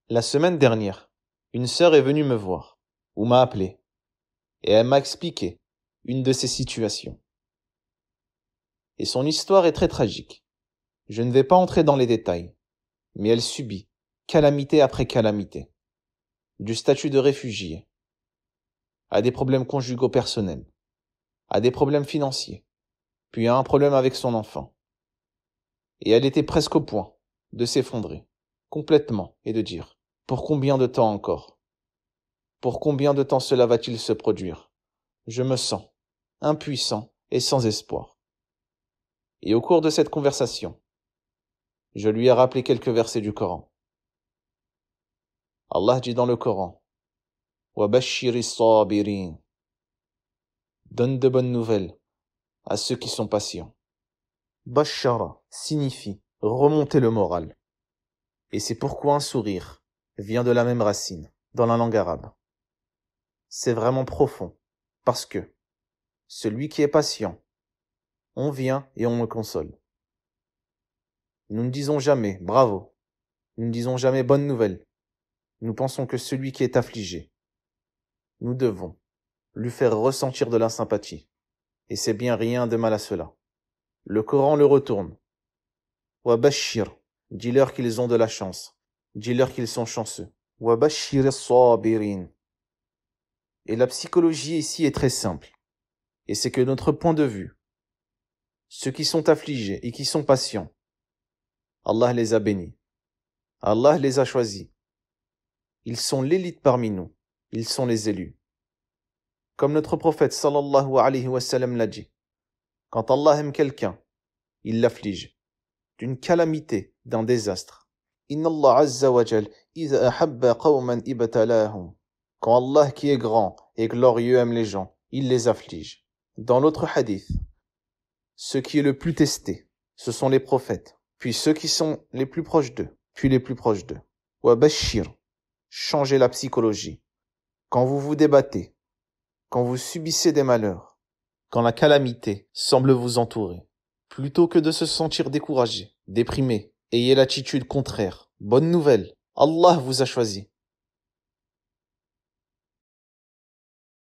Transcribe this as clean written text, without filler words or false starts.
La semaine dernière, une sœur est venue me voir, ou m'a appelé, et elle m'a expliqué une de ses situations. Et son histoire est très tragique. Je ne vais pas entrer dans les détails, mais elle subit calamité après calamité, du statut de réfugié, à des problèmes conjugaux personnels, à des problèmes financiers, puis à un problème avec son enfant. Et elle était presque au point de s'effondrer, complètement, et de dire, pour combien de temps encore? Pour combien de temps cela va-t-il se produire? Je me sens impuissant et sans espoir. Et au cours de cette conversation, je lui ai rappelé quelques versets du Coran. Allah dit dans le Coran, وَبَشِّرِ الصَّابِرِينَ. Donne de bonnes nouvelles à ceux qui sont patients. Bashara signifie remonter le moral. Et c'est pourquoi un sourire vient de la même racine dans la langue arabe. C'est vraiment profond, parce que celui qui est patient, on vient et on le console. Nous ne disons jamais bravo, nous ne disons jamais bonne nouvelle. Nous pensons que celui qui est affligé, nous devons lui faire ressentir de la sympathie. Et c'est bien rien de mal à cela. Le Coran le retourne. Wa bashir, dis-leur qu'ils ont de la chance. Dis-leur qu'ils sont chanceux. Wa bashir as-sabirin. Et la psychologie ici est très simple. Et c'est que notre point de vue, ceux qui sont affligés et qui sont patients, Allah les a bénis. Allah les a choisis. Ils sont l'élite parmi nous. Ils sont les élus. Comme notre prophète sallallahu alayhi wa sallam l'a dit. Quand Allah aime quelqu'un, il l'afflige d'une calamité, d'un désastre. Inna Allah azza wa jal idha ahabba qawman ibtalahum. Quand Allah qui est grand et glorieux aime les gens, il les afflige. Dans l'autre hadith, ce qui est le plus testé, ce sont les prophètes, puis ceux qui sont les plus proches d'eux, puis les plus proches d'eux. Wa bashir, changez la psychologie. Quand vous vous débattez, quand vous subissez des malheurs, quand la calamité semble vous entourer, plutôt que de se sentir découragé, déprimé, ayez l'attitude contraire. Bonne nouvelle, Allah vous a choisi.